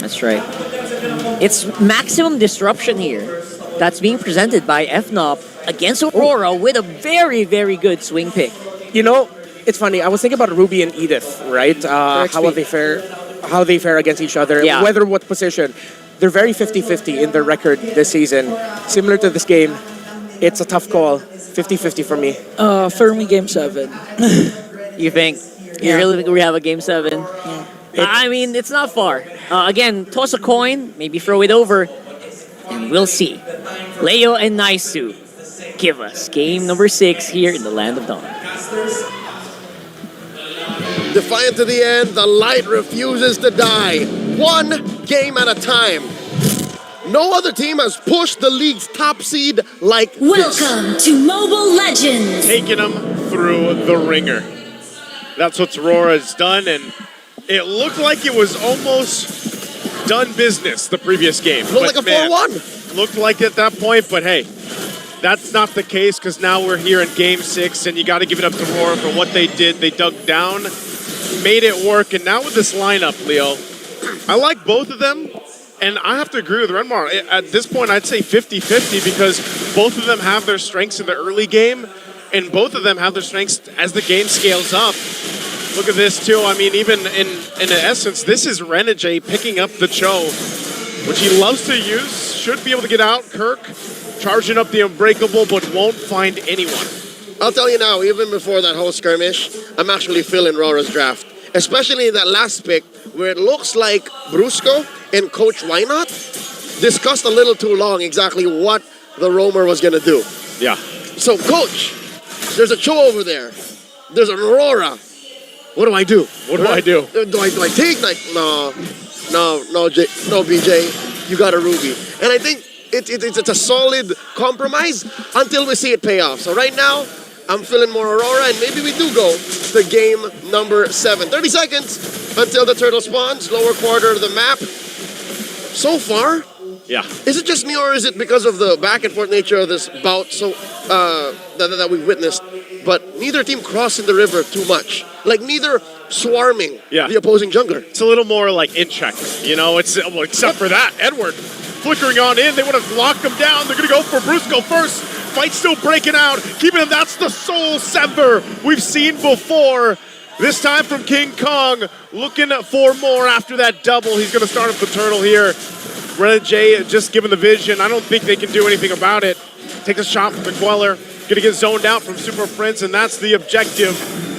That's right. It's maximum disruption here. That's being presented by Fnoc against Aurora with a very, very good swing pick. You know, it's funny. I was thinking about Ruby and Edith, right? How they fare against each other, Yeah. whether what position. They're very 50-50 in their record this season. Similar to this game, it's a tough call. 50-50 for me. For me, Game 7. You think? You Yeah. really think we have a game 7? Yeah. I mean, it's not far. Again, toss a coin, maybe throw it over, and we'll see. Leo and Naisu give us game number 6 here in the Land of Dawn. Defiant to the end, the light refuses to die. One game at a time. No other team has pushed the league's top seed like this. Welcome to Mobile Legends. Taking them through the ringer. That's what Rora has done, and it looked like it was almost done business the previous game. Looked like a 4-1. Looked like at that point, but hey, that's not the case because now we're here in game 6, and you got to give it up to Rora for what they did. They dug down, made it work, and now with this lineup, Leo, I like both of them, and I have to agree with Renmar. At this point, I'd say 50-50 because both of them have their strengths in the early game, and both of them have their strengths as the game scales up. Look at this, too. I mean, even in essence, this is Renegade picking up the Cho, which he loves to use. Should be able to get out. Kirk charging up the Unbreakable, but won't find anyone. I'll tell you now, even before that whole skirmish, I'm actually feeling Rora's draft. Especially that last pick, where it looks like Brusko and Coach Why Not discussed a little too long exactly what the roamer was going to do. Yeah. So, Coach, there's a Cho over there. There's an Aurora. What do I do? What do I do? Do I take like no, BJ, you got a Ruby, and I think it's a solid compromise until we see it pay off. So right now, I'm feeling more Aurora, and maybe we do go to game number 7. 30 seconds until the turtle spawns, lower quarter of the map. So far, yeah. Is it just me, or is it because of the back and forth nature of this bout that we've witnessed? But neither team crossing the river too much. Like neither swarming the opposing jungler. It's a little more like in check, you know, except for that. Edward flickering on in. They would have locked him down. They're going to go for Brusko first. Fight still breaking out. Keeping him. That's the Soul Sever we've seen before. This time from King Kong. Looking for more after that double. He's going to start up the turtle here. Renegade just given the vision. I don't think they can do anything about it. Takes a shot from the Queller. Going to get zoned out from Super Prince, and that's the objective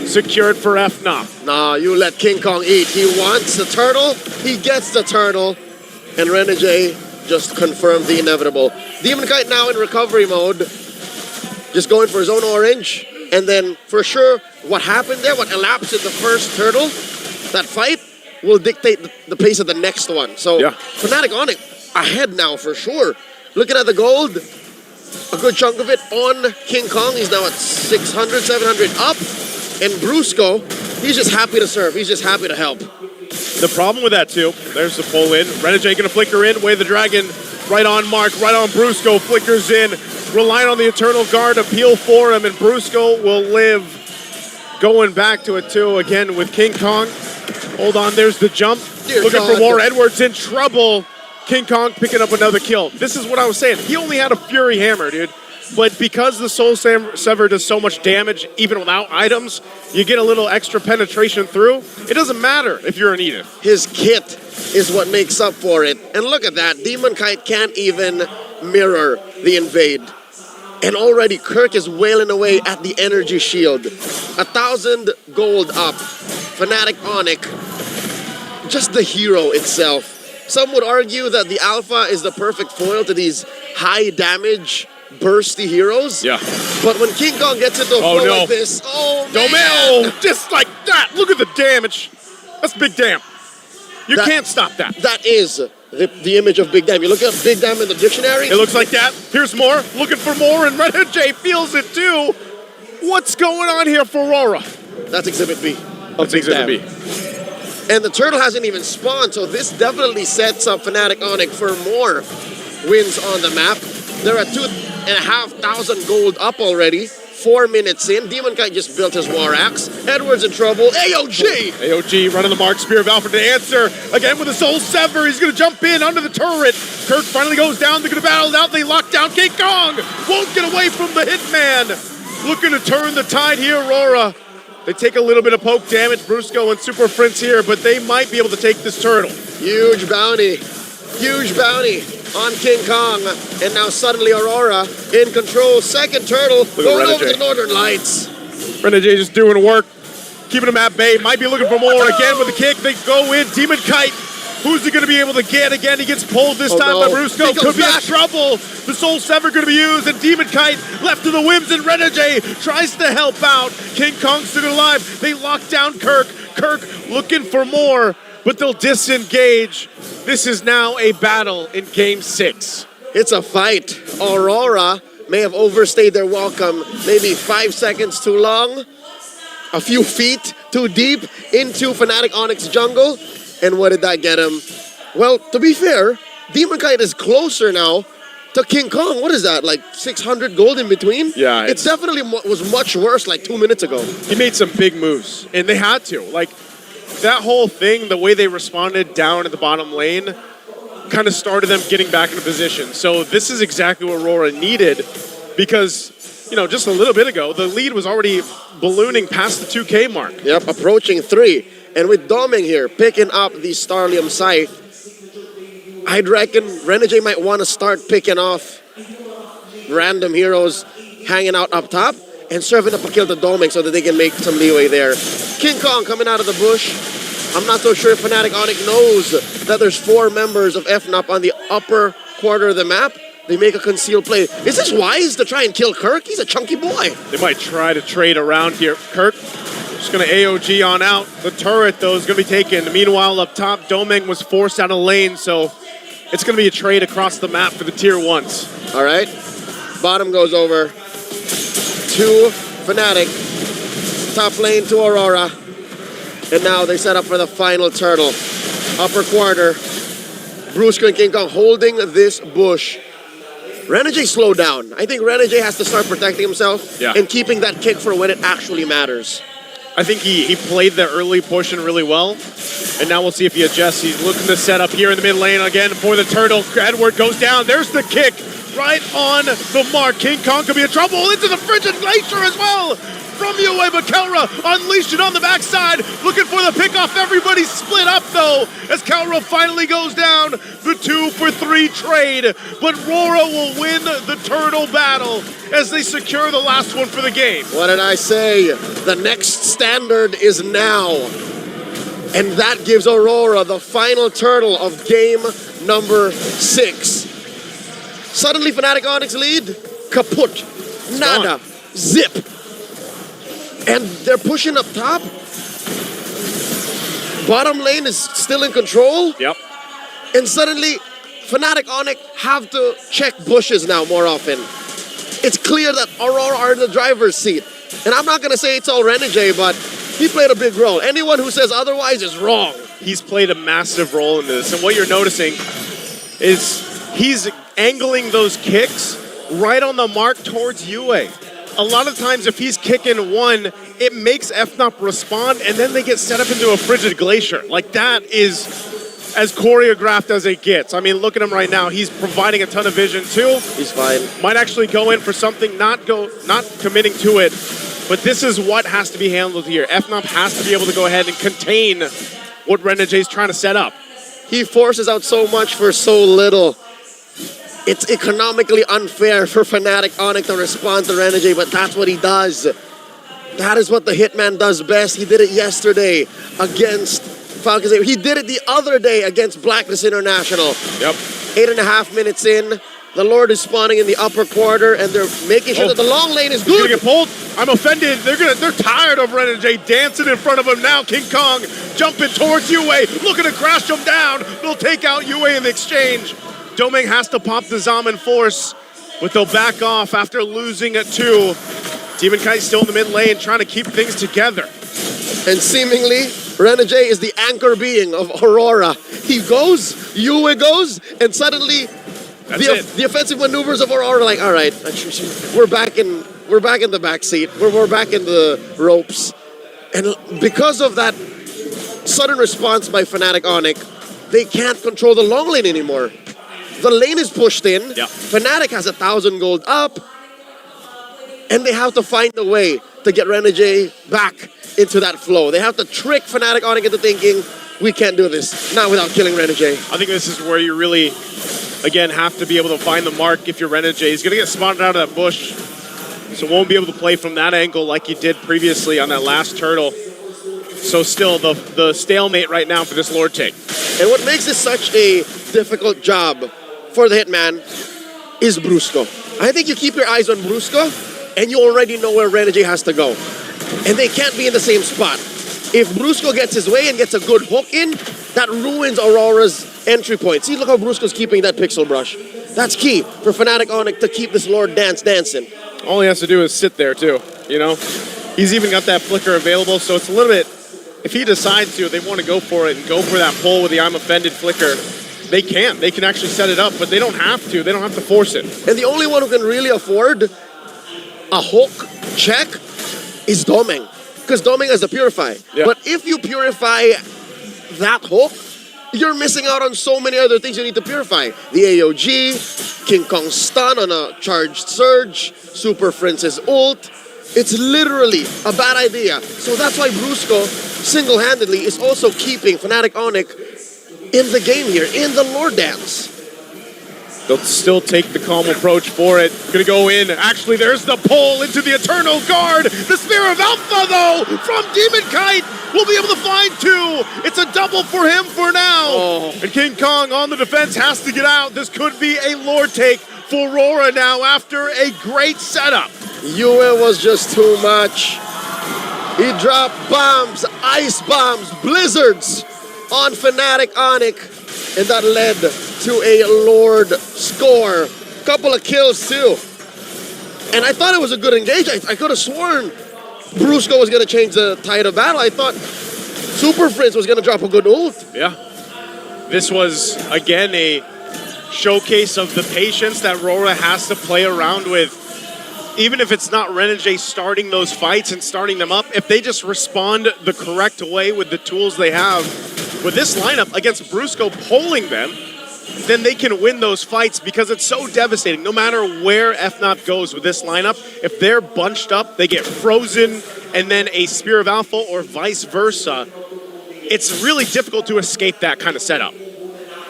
secured for Fnoc. Nah, you let King Kong eat. He wants the turtle. He gets the turtle. And Renegade just confirmed the inevitable. Demonkite now in recovery mode. Just going for his own orange. And then for sure, what happened there, what elapsed in the first turtle, that fight will dictate the pace of the next one. So Fnatic on it ahead now for sure. Looking at the gold, a good chunk of it on King Kong. He's now at 600, 700 up. And Brusko, he's just happy to serve. He's just happy to help. The problem with that, too, there's the pull in. Renegade going to flicker in. Way the Dragon right on Mark, right on Brusko. Flickers in. Relying on the Eternal Guard to peel for him. And Brusko will live. Going back to it, too, again with King Kong. Hold on, there's the jump. Looking for more. Edwards in trouble. King Kong picking up another kill. This is what I was saying. He only had a Fury Hammer, dude. But because the Soul Sever does so much damage, even without items, you get a little extra penetration through. It doesn't matter if you're an Edith. His kit is what makes up for it. And look at that. Demonkite can't even mirror the invade. And already Kirk is wailing away at the energy shield. 1,000 gold up. Fnatic Onic. Just the hero itself. Some would argue that the Alpha is the perfect foil to these high damage bursty heroes. Yeah. But when King Kong gets into a flow like this, man! Just like that! Look at the damage! That's big damn. You can't stop that. That is the image of Big Damn. You look at Big Damn in the dictionary. It looks like that. Here's more. Looking for more, and Renegade feels it too. What's going on here for Rora? That's Exhibit B. That's Exhibit B. And the turtle hasn't even spawned, so this definitely sets up Fnatic Onic for more wins on the map. They're at 2,500 gold up already. 4 minutes in. Demonkite just built his war axe. Edward's in trouble. AOG! AOG running the mark, Spear of Alfred to answer. Again with the Soul Sever, he's gonna jump in under the turret. Kirk finally goes down, they're gonna battle it out. They lock down King Kong. Won't get away from the Hitman. Looking to turn the tide here, Rora. They take a little bit of poke damage, Brusko and Super Prince here, but they might be able to take this turtle. Huge bounty on King Kong. And now suddenly Aurora in control. Second turtle going over to the Northern Lights. Renegade just doing work, keeping him at bay. Might be looking for more. Again with the kick, they go in. Demonkite. Who's he going to be able to get? Again, he gets pulled this time by Brusko. Could be in trouble. The Soul Sever going to be used, and Demonkite left to the whims, and Renegade tries to help out. King Kong still alive. They lock down Kirk. Kirk looking for more, but they'll disengage. This is now a battle in Game 6. It's a fight. Aurora may have overstayed their welcome, maybe 5 seconds too long, a few feet too deep into Fnatic Onyx jungle. And what did that get him? Well, to be fair, Demonkite is closer now to King Kong. What is that, like 600 gold in between? Yeah. It definitely was much worse like 2 minutes ago. He made some big moves, and they had to. Like, that whole thing, the way they responded down at the bottom lane, kind of started them getting back into position. So this is exactly what Rora needed, because, you know, just a little bit ago, the lead was already ballooning past the 2K mark. Yep, approaching 3. And with Doming here picking up the Starlium Scythe, I'd reckon Renegade might want to start picking off random heroes hanging out up top and serving up a kill to Doming so that they can make some leeway there. King Kong coming out of the bush. I'm not so sure if Fnatic Onyx knows that there's 4 members of Fnoc on the upper quarter of the map. They make a concealed play. Is this wise to try and kill Kirk? He's a chunky boy. They might try to trade around here. Kirk just going to AOG on out. The turret, though, is going to be taken. Meanwhile, up top, Doming was forced out of lane, so it's going to be a trade across the map for the tier 1s. All right. Bottom goes over to Fnatic. Top lane to Aurora. And now they set up for the final turtle. Upper quarter. Brusko and King Kong holding this bush. Renegade slowed down. I think Renegade has to start protecting himself and keeping that kick for when it actually matters. I think he played the early portion really well, and now we'll see if he adjusts. He's looking to set up here in the mid lane again for the turtle. Edward goes down. There's the kick right on the mark. King Kong could be in trouble into the frigid glacier as well from UA, but kelra unleashed it on the backside, looking for the pickoff. Everybody's split up though as kelra finally goes down. The 2-for-3 trade, but Rora will win the turtle battle as they secure the last one for the game. What did I say? The next standard is now. And that gives Aurora the final turtle of game number 6. Suddenly Fnatic Onyx lead, kaput, nada, zip. And they're pushing up top. Bottom lane is still in control. Yep. And suddenly Fnatic Onyx have to check bushes now more often. It's clear that Aurora are in the driver's seat. And I'm not going to say it's all Renegade, but he played a big role. Anyone who says otherwise is wrong. He's played a massive role in this. And what you're noticing is he's angling those kicks right on the mark towards UA. A lot of times if he's kicking one, it makes Fnoc respond, and then they get set up into a frigid glacier. Like, that is as choreographed as it gets. I mean, look at him right now. He's providing a ton of vision too. He's fine. Might actually go in for something, not committing to it. But this is what has to be handled here. Fnoc has to be able to go ahead and contain what Renegade's trying to set up. He forces out so much for so little. It's economically unfair for Fnatic Onyx to respond to Renegade, but that's what he does. That is what the Hitman does best. He did it yesterday against Falcons. He did it the other day against Blacklist International. Yep. 8.5 minutes in. The Lord is spawning in the upper quarter, and they're making sure that the long lane is good. Gonna get pulled. I'm offended. They're tired of Renegade dancing in front of him now. King Kong jumping towards UA, looking to crash him down. They'll take out UA in the exchange. Doming has to pop the Zaman Force, but they'll back off after losing at 2. Demonkite still in the mid lane, trying to keep things together. And seemingly, Renegade is the anchor being of Aurora. He goes, UA goes, and suddenly the offensive maneuvers of Aurora are like, all right, we're back in we're back in the back seat. We're back in the ropes. And because of that sudden response by Fnatic Onyx, they can't control the long lane anymore. The lane is pushed in. Yeah. Fnatic has 1,000 gold up. And they have to find a way to get Renegade back into that flow. They have to trick Fnatic Onyx into thinking, we can't do this, not without killing Renegade. I think this is where you really, again, have to be able to find the mark if you're Renegade. He's going to get spotted out of that bush, so won't be able to play from that angle like he did previously on that last turtle. So still, the stalemate right now for this Lord take. And what makes this such a difficult job for the Hitman is Brusko. I think you keep your eyes on Brusko, and you already know where Renegade has to go. And they can't be in the same spot. If Brusko gets his way and gets a good hook in, that ruins Aurora's entry point. See, look how Brusko's keeping that pixel brush. That's key for Fnatic Onyx to keep this Lord dancing. All he has to do is sit there too, you know? He's even got that flicker available, so it's a little bit, if he decides to, they want to go for it and go for that pull with the I'm offended flicker, they can. They can actually set it up, but they don't have to. They don't have to force it. And the only one who can really afford a hook check is Domeng. Because Domeng has the Purify. Yeah. But if you purify that hook, you're missing out on so many other things you need to purify. The AOG, King Kong stun on a charged surge, Super Francis ult. It's literally a bad idea. So that's why Brusko single-handedly is also keeping Fnatic Onyx in the game here, in the Lord Dance. They'll still take the calm approach for it. Gonna go in. Actually, there's the pull into the Eternal Guard. The Spear of Alpha, though, from demonkite will be able to find two. It's a double for him for now. Oh. And King Kong on the defense has to get out. This could be a Lord take for Rora now after a great setup. Yue was just too much. He dropped bombs, ice bombs, blizzards on Fnatic Onyx. And that led to a Lord score. Couple of kills too. And I thought it was a good engage. I could have sworn Brusko was going to change the tide of battle. I thought Super Frizz was going to drop a good ult. Yeah. This was, again, a showcase of the patience that Rora has to play around with. Even if it's not Renegade starting those fights and starting them up, if they just respond the correct way with the tools they have, with this lineup against Brusko polling them, then they can win those fights because it's so devastating. No matter where Fnoc goes with this lineup, if they're bunched up, they get frozen and then a Spear of Alpha or vice versa. It's really difficult to escape that kind of setup.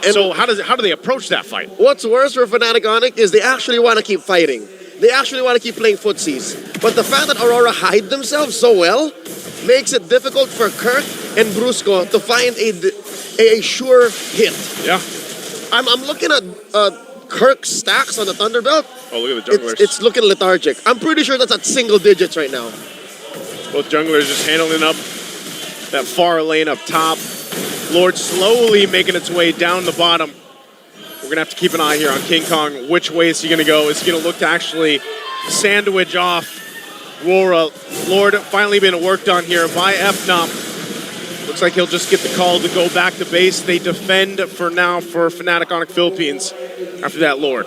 And so how do they approach that fight? What's worse for Fnatic Onyx is they actually want to keep fighting. They actually want to keep playing footsies. But the fact that Aurora hide themselves so well makes it difficult for Kirk and Brusko to find a sure hit. Yeah. I'm looking at Kirk's stacks on the Thunderbelt. Oh, look at the junglers. It's looking lethargic. I'm pretty sure that's at single digits right now. Both junglers just handling up that far lane up top. Lord slowly making its way down the bottom. We're going to have to keep an eye here on King Kong. Which way is he going to go? Is he going to look to actually sandwich off Rora? Lord finally being worked on here by Fnoc. Looks like he'll just get the call to go back to base. They defend for now for Fnatic Onyx Philippines after that Lord.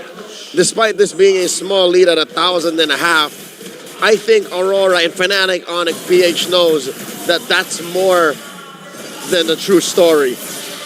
Despite this being a small lead at 1,500, I think Aurora and Fnatic Onyx PH knows that that's more than the true story.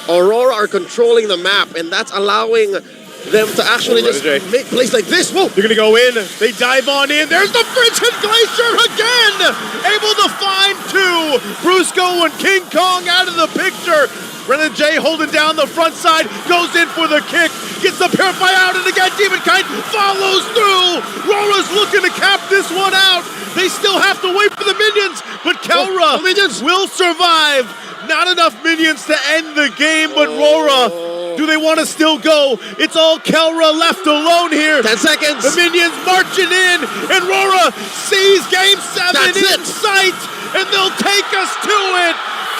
Aurora are controlling the map, and that's allowing them to actually just make plays like this. Whoa! They're going to go in. They dive on in. There's the Frigid Glacier again! Able to find two. Brusko and King Kong out of the picture. Renegade holding down the front side. Goes in for the kick. Gets the Purify out, and again, demonkite follows through. Rora's looking to cap this one out. They still have to wait for the minions, but kelra will survive. Not enough minions to end the game, but Rora, do they want to still go? It's all kelra left alone here. 10 seconds. The minions marching in, and Rora sees Game 7 in sight, and they'll take us to it.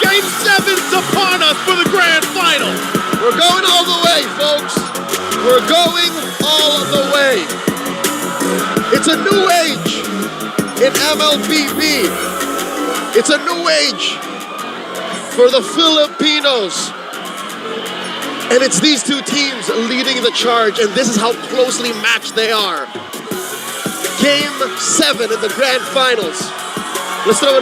Game 7's upon us for the grand final. We're going all the way, folks. We're going all the way. It's a new age in mlbb. It's a new age for the Filipinos. And it's these two teams leading the charge, and this is how closely matched they are. Game 7 in the grand finals. Let's throw it